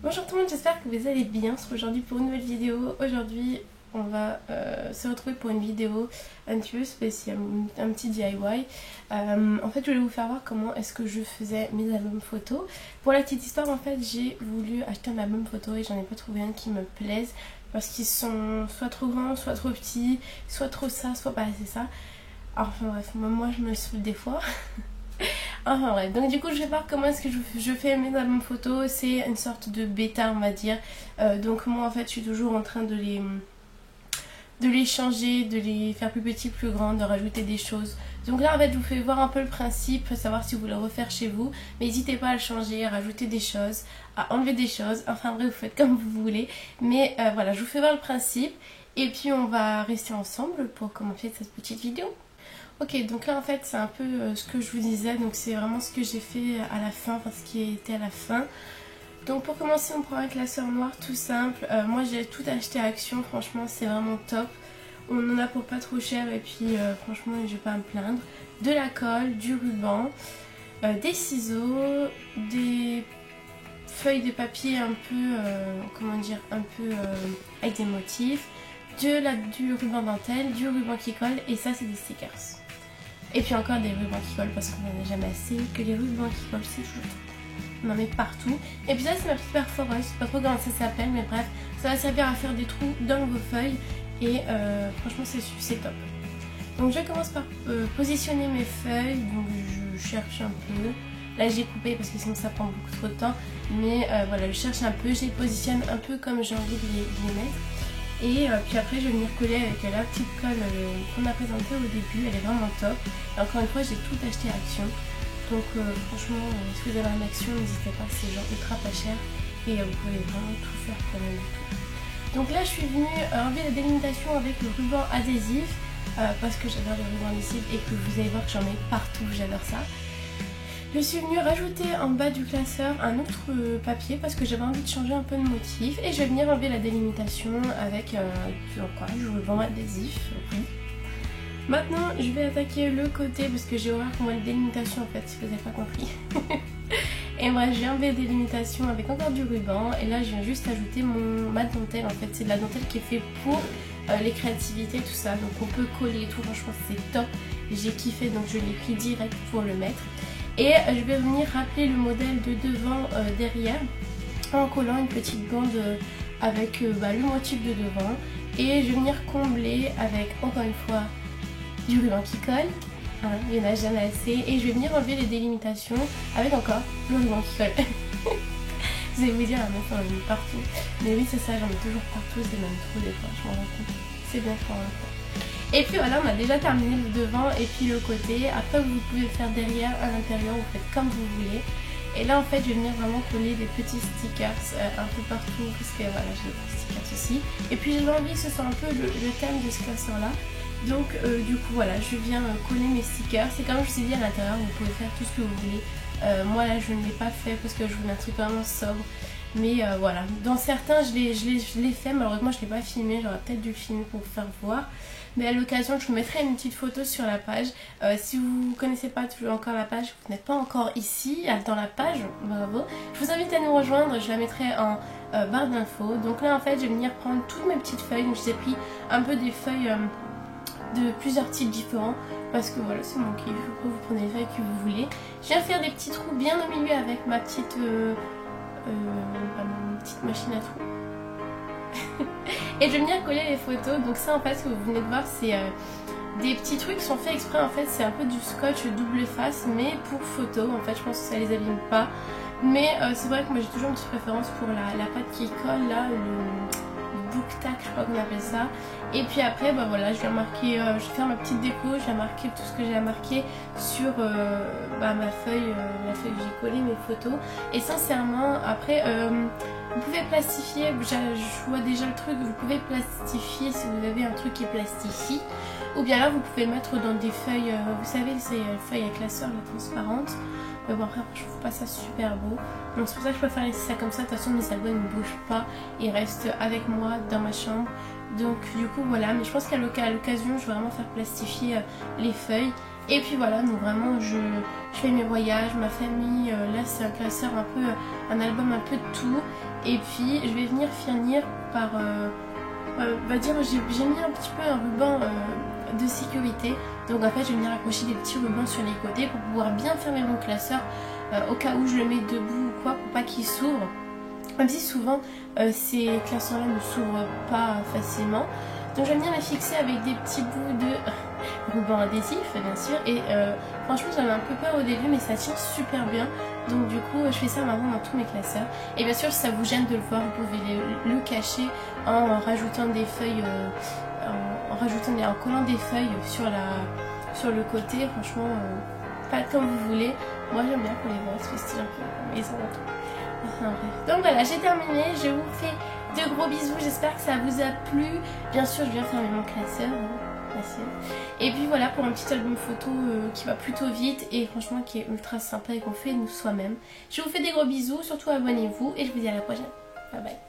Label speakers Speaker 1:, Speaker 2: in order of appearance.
Speaker 1: Bonjour tout le monde, j'espère que vous allez bien. On se retrouve aujourd'hui pour une nouvelle vidéo. Aujourd'hui on va se retrouver pour une vidéo un petit peu spéciale, un petit DIY. En fait je voulais vous faire voir comment est-ce que je faisais mes albums photos. Pour la petite histoire, en fait j'ai voulu acheter un album photo et j'en ai pas trouvé un qui me plaise. Parce qu'ils sont soit trop grands, soit trop petits, soit trop ça, soit pas assez ça. Enfin bref, moi je me saoule des fois. Enfin bref, donc du coup je vais voir comment est-ce que je fais mes albums photos. C'est une sorte de bêta on va dire. Donc moi en fait je suis toujours en train de les changer, de les faire plus petits, plus grands, de rajouter des choses. Donc là en fait je vous fais voir un peu le principe, savoir si vous voulez le refaire chez vous. Mais n'hésitez pas à le changer, à rajouter des choses, à enlever des choses. Enfin bref, vous faites comme vous voulez. Mais voilà, je vous fais voir le principe. Et puis on va rester ensemble pour commencer cette petite vidéo. Ok, donc là en fait c'est un peu ce que je vous disais, donc c'est vraiment ce que j'ai fait à la fin, enfin ce qui était à la fin. Donc pour commencer on prend un classeur noir tout simple. Moi j'ai tout acheté à Action, franchement c'est vraiment top. On en a pour pas trop cher et puis franchement je vais pas me plaindre. De la colle, du ruban, des ciseaux, des feuilles de papier un peu, comment dire, un peu avec des motifs, du ruban dentelle, du ruban qui colle et ça c'est des stickers. Et puis encore des rubans qui collent parce qu'on n'en a jamais assez, que les rubans qui collent c'est toujours top. On en met partout. Et puis ça c'est ma petite perforeuse, je sais pas trop comment ça s'appelle mais bref, ça va servir à faire des trous dans vos feuilles et franchement c'est top. Donc je commence par positionner mes feuilles, donc je cherche un peu. Là j'ai coupé parce que sinon ça prend beaucoup trop de temps, mais voilà je cherche un peu, je les positionne un peu comme j'ai envie de les mettre. Et puis après je vais venir coller avec la petite colle qu'on a présentée au début, elle est vraiment top. Et encore une fois j'ai tout acheté à Action. Donc franchement si vous avez un Action n'hésitez pas, c'est genre ultra pas cher. Et vous pouvez vraiment tout faire comme du tout. Donc là je suis venue enlever la délimitation avec le ruban adhésif. Parce que j'adore les rubans adhésifs et que vous allez voir que j'en mets partout, j'adore ça. Je suis venue rajouter en bas du classeur un autre papier parce que j'avais envie de changer un peu de motif. Et je vais venir enlever la délimitation avec du ruban adhésif. Oui. Maintenant je vais attaquer le côté parce que j'ai horreur qu'on voit la délimitation en fait si vous n'avez pas compris. Et moi je viens enlever la délimitation avec encore du ruban. Et là je viens juste ajouter ma dentelle en fait. C'est de la dentelle qui est faite pour les créativités tout ça. Donc on peut coller et tout, franchement c'est top. J'ai kiffé donc je l'ai pris direct pour le mettre. Et je vais venir rappeler le modèle de devant derrière en collant une petite bande avec le motif de devant. Et je vais venir combler avec encore une fois du ruban qui colle. Hein, il n'y en a jamais assez. Et je vais venir enlever les délimitations avec encore le ruban qui colle. Vous allez vous dire, ah, mais j'en ai mis partout. Mais oui c'est ça, j'en mets toujours partout, c'est même trop des fois, je m'en rends compte. C'est bien fort hein. Et puis voilà, on a déjà terminé le devant et puis le côté. Après vous pouvez faire derrière, à l'intérieur, vous faites comme vous voulez. Et là en fait je vais venir vraiment coller des petits stickers un peu partout parce que voilà j'ai des stickers aussi. Et puis j'ai envie que ce soit un peu le thème de ce classeur là. Donc du coup voilà, je viens coller mes stickers. C'est comme je vous ai dit à l'intérieur, vous pouvez faire tout ce que vous voulez. Moi là je ne l'ai pas fait parce que je voulais un truc vraiment sobre. Mais voilà, dans certains je l'ai fait, malheureusement je ne l'ai pas filmé, j'aurais peut-être dû le filmer pour vous faire voir. Mais à l'occasion je vous mettrai une petite photo sur la page. Si vous ne connaissez pas toujours encore la page, vous n'êtes pas encore ici dans la page, bravo. Je vous invite à nous rejoindre, je la mettrai en barre d'infos. Donc là en fait je vais venir prendre toutes mes petites feuilles, donc je vous ai pris un peu des feuilles de plusieurs types différents. Parce que voilà c'est mon kiff, vous prenez les feuilles que vous voulez. Je viens faire des petits trous bien au milieu avec ma petite machine à trous. Et je vais venir coller les photos. Donc ça en fait ce que vous venez de voir c'est des petits trucs qui sont faits exprès en fait. C'est un peu du scotch double face mais pour photo. En fait je pense que ça les abîme pas. Mais c'est vrai que moi j'ai toujours une petite préférence pour la pâte qui colle là, le book tack je crois qu'on appelle ça. Et puis après bah voilà je vais marquer, je vais faire ma petite déco, je vais marquer tout ce que j'ai à marquer sur ma feuille, la feuille que j'ai collé mes photos. Et sincèrement après vous pouvez plastifier, je vois déjà le truc, vous pouvez plastifier si vous avez un truc qui est plastifié. Ou bien là vous pouvez le mettre dans des feuilles, vous savez ces feuilles à classeur transparentes. Mais bon après je trouve pas ça super beau. Donc c'est pour ça que je préfère laisser ça comme ça. De toute façon mes albums ne bougent pas, ils restent avec moi dans ma chambre. Donc du coup voilà, mais je pense qu'à l'occasion je vais vraiment faire plastifier les feuilles. Et puis voilà, donc vraiment je fais mes voyages, ma famille, là c'est un classeur un peu, un album un peu de tout. Et puis je vais venir finir par, on va dire, j'ai mis un petit peu un ruban de sécurité. Donc en fait je vais venir accrocher des petits rubans sur les côtés pour pouvoir bien fermer mon classeur au cas où je le mets debout ou quoi, pour pas qu'il s'ouvre. Même si souvent ces classeurs là ne s'ouvrent pas facilement. Donc je vais venir les fixer avec des petits bouts de ruban adhésif bien sûr. Et franchement j'avais un peu peur au début mais ça tient super bien. Donc du coup je fais ça maintenant dans tous mes classeurs. Et bien sûr si ça vous gêne de le voir, vous pouvez le cacher en rajoutant des feuilles, en collant des feuilles sur le côté. Franchement pas comme vous voulez. Moi j'aime bien qu'on les voit, ce style un peu maison. Enfin, bref. Donc voilà, j'ai terminé, je vous fais de gros bisous, j'espère que ça vous a plu. Bien sûr je viens fermer mon classeur, merci. Et puis voilà pour un petit album photo qui va plutôt vite et franchement qui est ultra sympa et qu'on fait nous soi-même. Je vous fais des gros bisous, surtout abonnez-vous et je vous dis à la prochaine. Bye bye.